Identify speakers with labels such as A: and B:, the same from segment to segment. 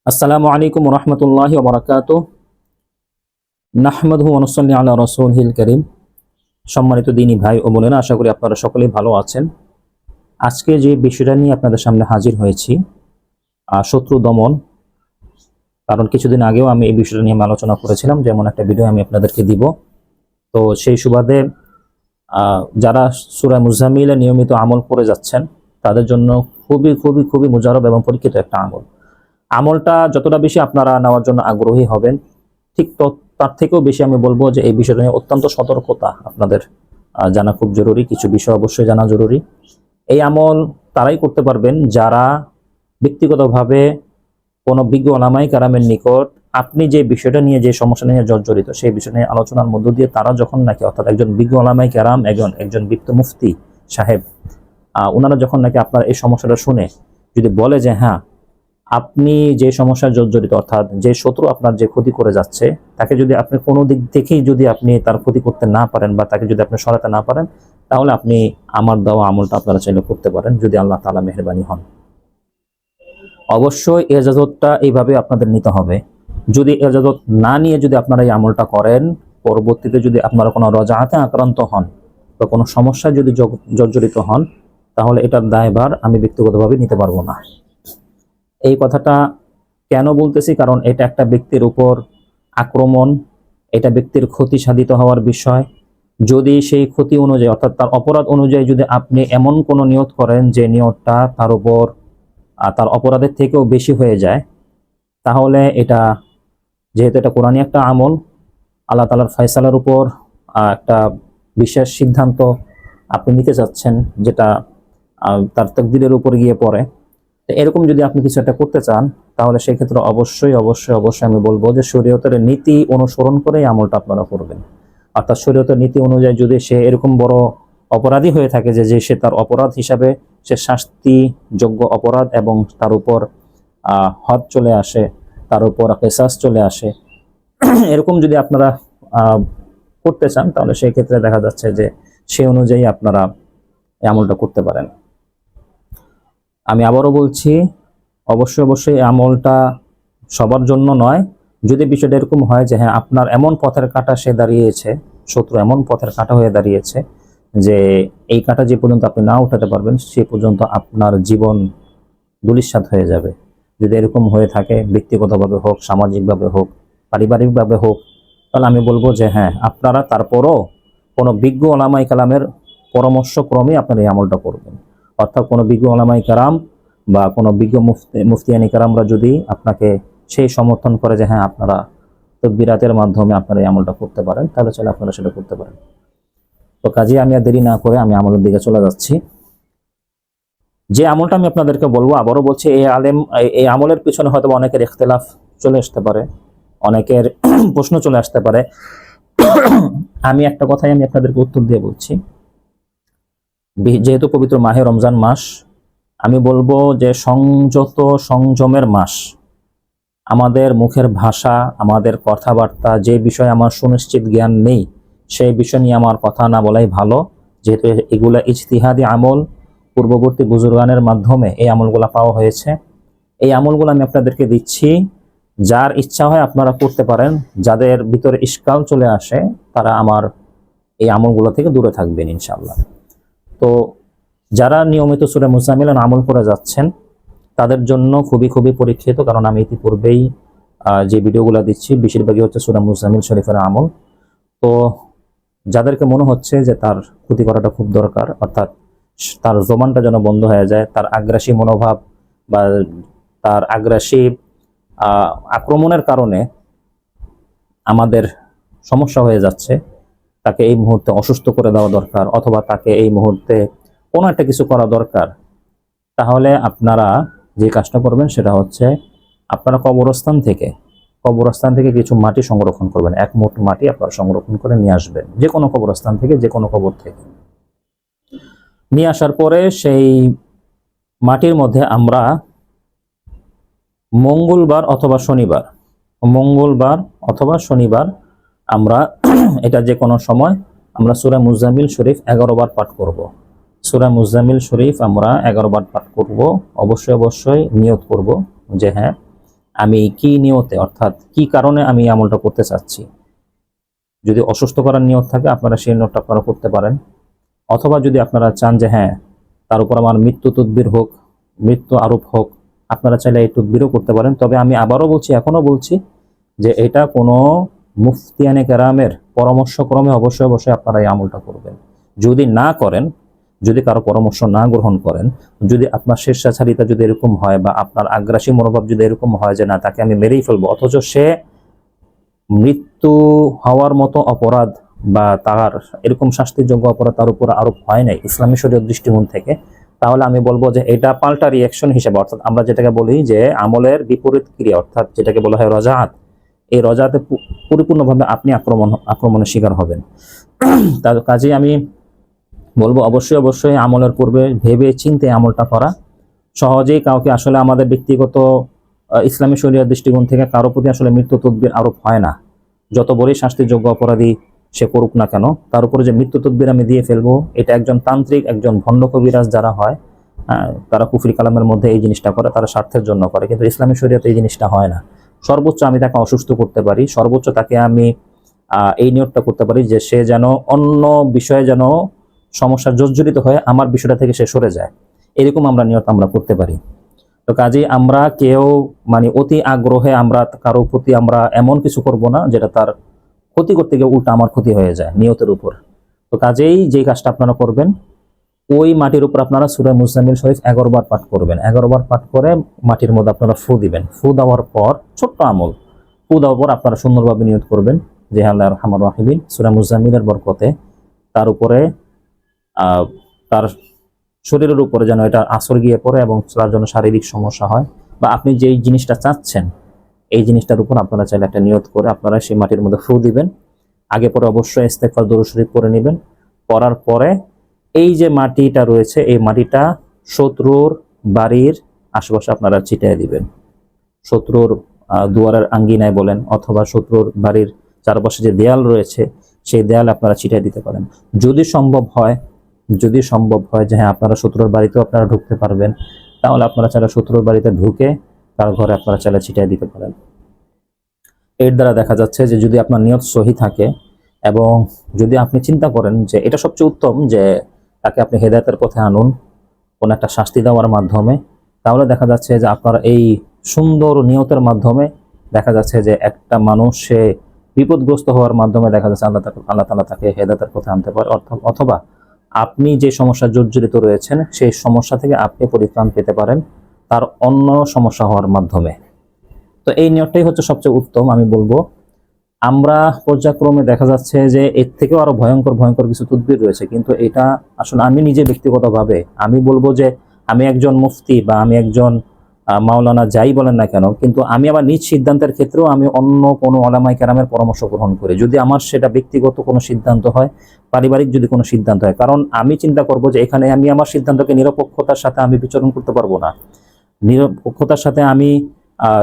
A: আসসালামু আলাইকুম রহমতুল্লাহি ওয়া বারাকাতুহু। নাহমাদুহু ওয়া নুসাল্লি আলা রাসূলিল কারীম। সম্মানিত দিনী ভাই ও বোনেরা, আশা করি আপনারা সকলেই ভালো আছেন। আজকে যে বিষয়টা নিয়ে আপনাদের সামনে হাজির হয়েছি, শত্রু দমন। কারণ কিছুদিন আগেও আমি এই বিষয়টা নিয়ে আলোচনা করেছিলাম, যেমন একটা ভিডিও আমি আপনাদেরকে দিব। তো সেই সুবাদে যারা সূরা মুজাম্মিলে নিয়মিত আমল করে যাচ্ছেন তাদের জন্য খুবই খুবই খুবই মুজারব এবং পরীক্ষিত একটা আমলটা যতটা বেশি আপনারা নেওয়ার জন্য আগ্রহী হবেন, ঠিক তার থেকেও বেশি আমি বলবো যে এই বিষয়টা নিয়ে অত্যন্ত সতর্কতা আপনাদের জানা খুব জরুরি। কিছু বিষয় অবশ্যই জানা জরুরি। এই আমল তারাই করতে পারবেন যারা ব্যক্তিগতভাবে কোনো বিজ্ঞ ওলামায়ে কেরামের নিকট আপনি যে বিষয়টা নিয়ে, যে সমস্যা নিয়ে জর্জরিত, সেই বিষয় নিয়ে আলোচনার মধ্য দিয়ে তারা যখন নাকি, অর্থাৎ একজন বিজ্ঞ ওলামায়ে কেরাম, একজন বিজ্ঞ মুফতি সাহেব, ওনারা যখন নাকি আপনার এই সমস্যাটা শুনে যদি বলে যে হ্যাঁ, আপনি যে সমস্যায় জর্জরিত, অর্থাৎ যে শত্রু আপনার যে ক্ষতি করে যাচ্ছে, তাকে যদি আপনি কোনো দিক থেকেই যদি আপনি তার ক্ষতি করতে না পারেন বা তাকে যদি আপনি সরাতে না পারেন, তাহলে আপনি আমার দেওয়া আমলটা আপনারা চাইলে করতে পারেন, যদি আল্লাহ তাআলা মেহেরবানি হন। অবশ্যই এজাজতটা এইভাবে আপনাদের নিতে হবে। যদি এজাজত না নিয়ে যদি আপনারা এই আমলটা করেন, পরবর্তীতে যদি আপনারা কোনো রজাআতে আক্রান্ত হন বা কোনো সমস্যায় যদি জর্জরিত হন, তাহলে এটার দায়ভার আমি ব্যক্তিগতভাবে নিতে পারবো না। এই কথাটা কেন বলতেছি? কারণ এটা একটা ব্যক্তির উপর আক্রমণ, এটা ব্যক্তির ক্ষতি সাধিত হওয়ার বিষয়। যদি সেই ক্ষতি অনুযায়ী, অর্থাৎ তার অপরাধ অনুযায়ী যদি আপনি এমন কোনো নিয়ত করেন যে নিয়তটা তার উপর তার অপরাধের থেকেও বেশি হয়ে যায়, তাহলে এটা, যেহেতু এটা কোরআনী একটা আমল, আল্লাহ তাআলার ফয়সালার উপর একটা বিশেষ সিদ্ধান্ত আপনি নিতে চাচ্ছেন, যেটা তার তাকদীরের উপর গিয়ে পড়ে, এরকম যদি আপনি কিছু একটা করতে চান, তাহলে সেই ক্ষেত্রে অবশ্যই অবশ্যই অবশ্যই আমি বলবো যে শরীয়তের নীতি অনুসরণ করে আমলটা আপনারা করবেন। অর্থাৎ শরীয়তের নীতি অনুযায়ী যদি সে এরকম বড় অপরাধী হয়ে থাকে যে সে তার অপরাধ হিসাবে সে শাস্তিযোগ্য অপরাধ এবং তার উপর হদ চলে আসে, তার উপর কিসাস চলে আসে, এরকম যদি আপনারা করতে চান, তাহলে সেই ক্ষেত্রে দেখা যাচ্ছে যে সে অনুযায়ী আপনারা এই আমলটা করতে পারেন। আমি আবারও বলছি, অবশ্যই অবশ্যই আমলটা সবার জন্য নয়। যদি বিষয়টা এরকম হয় যে হ্যাঁ, আপনার এমন পথের কাঁটা সে দাঁড়িয়েছে, শত্রু এমন পথের কাঁটা হয়ে দাঁড়িয়েছে যে এই কাঁটা যে পর্যন্ত আপনি না উঠাতে পারবেন, সে পর্যন্ত আপনার জীবন ধূলিসাৎ হয়ে যাবে। যদি এরকম হয়ে থাকে, ব্যক্তিগতভাবে হোক, সামাজিকভাবে হোক, পারিবারিকভাবে হোক, তাহলে আমি বলবো যে হ্যাঁ, আপনারা তারপরও কোনো বিজ্ঞ ওলামায়ে কেরামের পরামর্শক্রমে আপনারা এই আমলটা করবেন। অর্থাৎ কোনো বিজ্ঞ ওলামায়ে কেরাম বা কোনো বিজ্ঞ মুফতিয়ানি কেরামরা যদি আপনাকে সেই সমর্থন করে যে হ্যাঁ, আপনারা তাকবীরাতের মাধ্যমে আপনারা এই আমলটা করতে পারেন, তাহলে চলে আপনারা সেটা করতে পারেন। তো কাজে আমি আর দেরি না করে আমি আমলের দিকে চলে যাচ্ছি। যে আমলটা আমি আপনাদেরকে বলবো, আবারও বলছি, এই আমলের পিছনে হয়তো অনেকের ইখতিলাফ চলে আসতে পারে, অনেকের প্রশ্ন চলে আসতে পারে। আমি একটা কথাই আমি আপনাদেরকে উত্তর দিয়ে বলছি। যেহেতু পবিত্র মাহে রমজান মাস, আমি বলবো যে সংযত সংযমের মাস। আমাদের মুখের ভাষা, আমাদের কথাবার্তা, যে বিষয়ে আমার সুনিশ্চিত জ্ঞান নেই, সেই বিষয় নিয়ে আমার কথা না বলাই ভালো। যেহেতু এগুলা ইজতিহাদি আমল, পূর্ববর্তী বুজুর্গানের মাধ্যমে এই আমলগুলা পাওয়া হয়েছে। এই আমলগুলো আমি আপনাদেরকে দিচ্ছি, যার ইচ্ছা হয় আপনারা করতে পারেন। যাদের ভিতরে ইশকাল চলে আসে, তারা আমার এই আমলগুলো থেকে দূরে থাকবেন ইনশাআল্লাহ। তো যারা নিয়মিত সূরা মুজাম্মিল আমল করে যাচ্ছেন, তাদের জন্য খুবই খুবই পরীক্ষিত। কারণ আমি ইতিপূর্বেই যে ভিডিওগুলো দিচ্ছি, বেশিরভাগই হচ্ছে সূরা মুজাম্মিল শরীফের আমল। তো যাদেরকে মনে হচ্ছে যে তার ক্ষতি করাটা খুব দরকার, অর্থাৎ তার জবানটা যেন বন্ধ হয়ে যায়, তার আগ্রাসী মনোভাব বা তার আগ্রাসী আক্রমণের কারণে আমাদের সমস্যা হয়ে যাচ্ছে, তাকে এই মুহূর্তে অসুস্থ করে দেওয়া দরকার, অথবা তাকে এই মুহূর্তে কোনো একটা কিছু করা দরকার, তাহলে আপনারা যে কাজটা করবেন সেটা হচ্ছে, আপনারা কবরস্থান থেকে কিছু মাটি সংরক্ষণ করবেন। এক মুঠ মাটি আপনারা সংরক্ষণ করে নিয়ে আসবেন, যে কোনো কবরস্থান থেকে, যে কোনো কবর থেকে নিয়ে আসার পরে সেই মাটির মধ্যে আমরা মঙ্গলবার অথবা শনিবার আমরা এটা যে কোনো সময় আমরা সূরা মুজাম্মিল শরীফ 11 বার পাঠ করব। সূরা মুজাম্মিল শরীফ আমরা 11 বার পাঠ করব। অবশ্যই অবশ্যই নিয়ত করব যে হ্যাঁ, আমি কি নিয়তে, অর্থাৎ কি কারণে আমি এই আমলটা করতে চাচ্ছি। যদি অসুস্থ করার নিয়ত থাকে আপনারা সেই নিয়তটা আপনারা করতে পারেন, অথবা যদি আপনারা চান যে হ্যাঁ তার উপর আমার মৃত্যু তদবির হোক, মৃত্যু আরোপ হোক, আপনারা চাইলে এই তদবিরও করতে পারেন। তবে আমি আবারও বলছি, এখনও বলছি যে এটা কোনো মুফতিয়ানে কেরামের পরামর্শক্রমে অবশ্যই অবশ্যই আপনারা এই আমলটা করবেন। যদি না করেন, যদি কারো পরামর্শ না গ্রহণ করেন, যদি আপনার স্বেচ্ছাচারিতা যদি এরকম হয় বা আপনার আগ্রাসী মনোভাব যদি এরকম হয় যে না তাকে আমি মেরেই ফেলবো, অথচ সে মৃত্যু হওয়ার মতো অপরাধ বা তার এরকম শাস্তিযোগ্য অপরাধ তার উপর আরোপ হয় নাই ইসলামী শরীয়ত দৃষ্টিকোণ থেকে, তাহলে আমি বলবো যে এটা পাল্টা রিয়াকশন হিসেবে, অর্থাৎ আমরা যেটাকে বলি যে আমলের বিপরীত ক্রিয়া, অর্থাৎ যেটাকে বলা হয় রজাআত, এই রজাতে পরিপূর্ণভাবে আপনি আক্রমণের শিকার হবেন। তার কাজে আমি বলবো অবশ্যই অবশ্যই আমলের পূর্বে ভেবে চিন্তে আমলটা করা। সহজেই কাউকে আসলে আমাদের ব্যক্তিগত ইসলামী শরীয়ত দৃষ্টিকোণ থেকে কারো প্রতি আসলে মৃত্যু তদবির আরোপ হয় না। যত বড়ই শাস্তিযোগ্য অপরাধী সে করুক না কেন, তার উপরে যে মৃত্যু তদবির আমি দিয়ে ফেলবো, এটা একজন তান্ত্রিক, একজন ভণ্ড কবিরাজ যারা হয়, তারা কুফরি কালামের মধ্যে এই জিনিসটা করে, তারা স্বার্থের জন্য করে, কিন্তু ইসলামী শরীয়তে এই জিনিসটা হয় না। সর্বোচ্চ আমি তাকে অসুস্থ করতে পারি, সর্বোচ্চ তাকে আমি এই নিয়তটা করতে পারি যে সে যেন অন্য বিষয়ে যেন সমস্যার জর্জরিত হয়ে আমার বিষয়টা থেকে সে সরে যায়, এরকম আমরা নিয়ত আমরা করতে পারি। তো কাজেই আমরা কেউ মানে অতি আগ্রহে আমরা কারো প্রতি আমরা এমন কিছু করব না যেটা তার ক্ষতি করতে গিয়ে উল্টা আমার ক্ষতি হয়ে যায় নিয়তের উপর। তো কাজেই যে কাজটা আপনারা করবেন, ওই মাটির উপর আপনারা সূরা মুজাম্মিল শরীফ 11 বার পাঠ করবেন। 11 বার পাঠ করে মাটির মধ্যে আপনারা ফু দিবেন। ফু দেওয়ার পর ছোট্ট আমল, ফু দেওয়ার পর আপনারা সুন্দরভাবে নিয়ত করবেন যে আল্লাহর রহমান রাহিমিন সূরা মুজাম্মিলের বরকতে তার উপরে তার শরীরের উপরে যেন এটা আসর গিয়ে পড়ে এবং তার জন্য শারীরিক সমস্যা হয়, বা আপনি যেই জিনিসটা চাচ্ছেন এই জিনিসটার উপর আপনারা চাইলে একটা নিয়ত করে আপনারা সেই মাটির মধ্যে ফু দিবেন। আগে পরে অবশ্যই ইস্তেগফার দরুদ শরীফ পড়ে নেবেন। পড়ার পরে এই যে মাটিটা রয়েছে এই মাটিটা শত্রুর বাড়ির আশেপাশে আপনারা ছিটিয়ে দিবেন। শত্রুর দুয়ারের আঙ্গিনায় বলেন, অথবা শত্রুর বাড়ির চারপাশে যে দেয়াল রয়েছে সেই দেয়াল আপনারা ছিটিয়ে দিতে পারেন। যদি সম্ভব হয়, যদি সম্ভব হয় যে হ্যাঁ আপনারা শত্রুর বাড়িতেও আপনারা ঢুকতে পারবেন, তাহলে আপনারা চাইলে শত্রুর বাড়িতে ঢুকে তার ঘরে আপনারা চাইলে ছিটিয়ে দিতে পারেন। এর দ্বারা দেখা যাচ্ছে যে যদি আপনার নিয়ত সহি থাকে এবং যদি আপনি চিন্তা করেন যে এটা সবচেয়ে উত্তম যে তাকে আপনি হেদায়েতের পথে আনুন কোন একটা শাস্তি দেওয়ার মাধ্যমে, তাহলে দেখা যাচ্ছে যে আপনার এই সুন্দর নিয়তের মাধ্যমে দেখা যাচ্ছে যে একটা মানুষ সে বিপদগ্রস্ত হওয়ার মাধ্যমে দেখা যাচ্ছে আল্লাহ তাআলা তাকে হেদায়েতের পথে আনতে পারে, অথবা আপনি যে সমস্যা জর্জরিত রয়েছেন সেই সমস্যা থেকে আপনি পরিত্রাণ পেতে পারেন তার অন্য সমস্যা হওয়ার মাধ্যমে। তো এই নিয়তটাই হচ্ছে সবচেয়ে উত্তম। আমি বলবো আমরা পর্যায়ক্রমে দেখা যাচ্ছে যে এর থেকেও আরো ভয়ঙ্কর ভয়ঙ্কর কিছু তদবির রয়েছে, কিন্তু এটা আসলে আমি নিজে ব্যক্তিগতভাবে আমি বলবো যে আমি একজন মুফতি বা আমি একজন মাওলানা যাই বলেন না কেন, কিন্তু আমি আমার নিজ সিদ্ধান্তের ক্ষেত্রেও আমি অন্য কোনো ওলামায়ে কেরামের পরামর্শ গ্রহণ করি, যদি আমার সেটা ব্যক্তিগত কোনো সিদ্ধান্ত হয়, পারিবারিক যদি কোনো সিদ্ধান্ত হয়। কারণ আমি চিন্তা করব যে এখানে আমি আমার সিদ্ধান্তকে নিরপেক্ষতার সাথে আমি বিচরণ করতে পারবো না, নিরপেক্ষতার সাথে আমি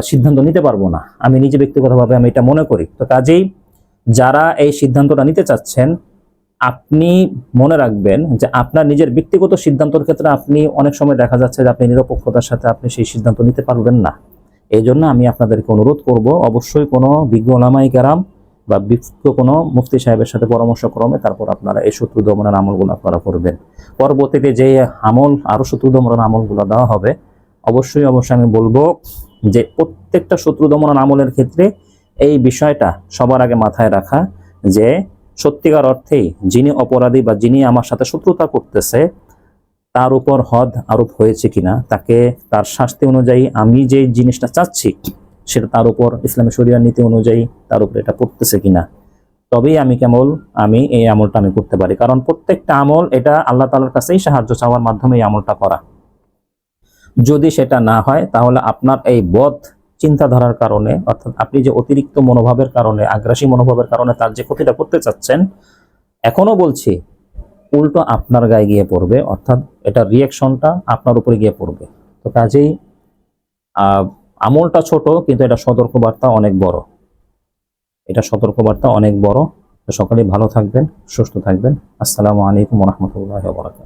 A: সিদ্ধান্ত নিতে পারবো না, আমি নিজে ব্যক্তিগতভাবে আমি এটা মনে করি। তো কাজেই যারা এই সিদ্ধান্তটা নিতে চাচ্ছেন আপনি মনে রাখবেন যে আপনার নিজের ব্যক্তিগত সিদ্ধান্তের ক্ষেত্রে আপনি অনেক সময় দেখা যাচ্ছে যে আপনি নিরপেক্ষতার সাথে আপনি সেই সিদ্ধান্ত নিতে পারবেন না। এই জন্য আমি আপনাদেরকে অনুরোধ করব অবশ্যই কোনো বিজ্ঞ ওলামায়ে কেরাম বা বিজ্ঞ কোনো মুফতি সাহেবের সাথে পরামর্শক্রমে তারপর আপনারা এই শত্রু দমনের আমলগুলো আপনারা করবেন। পরবর্তীতে যে আমল আরো শত্রু দমনের আমলগুলো দেওয়া হবে অবশ্যই অবশ্যই আমি বলবো যে প্রত্যেকটা শত্রু দমনের আমলের ক্ষেত্রে এই বিষয়টা সবার আগে মাথায় রাখা যে সত্যিকার অর্থেই যিনি অপরাধী বা যিনি আমার সাথে শত্রুতা করতেছে তার উপর হদ আরোপ হয়েছে কিনা, তাকে তার শাস্তি অনুযায়ী আমি যে জিনিসটা চাচ্ছি সেটা তার উপর ইসলামী শরিয়ার নীতি অনুযায়ী তার উপর এটা পড়তেছে কিনা, তবেই আমি এই আমলটা আমি করতে পারি। কারণ প্রত্যেকটা আমল এটা আল্লাহ তাআলার কাছেই সাহায্য চাওয়ার মাধ্যমে এই আমলটা করা। যদি সেটা না হয় তাহলে আপনার এই বদ চিন্তাধারার কারণে, অর্থাৎ আপনি যে অতিরিক্ত মনোভাবের কারণে, আগ্রাসী মনোভাবের কারণে তার যে ক্ষতিটা করতে চাচ্ছেন, এখনো বলছি উল্টো আপনার গায়ে গিয়ে পড়বে, অর্থাৎ এটা রিয়াকশনটা আপনার উপরে গিয়ে পড়বে। তো কাজেই আমলটা ছোট কিন্তু এটা সতর্কবার্তা অনেক বড়, এটা সতর্কবার্তা অনেক বড়। তো সকলেই ভালো থাকবেন, সুস্থ থাকবেন। আসসালামু আলাইকুম ওয়া রাহমাতুল্লাহি ওয়া বারাকাতুহু।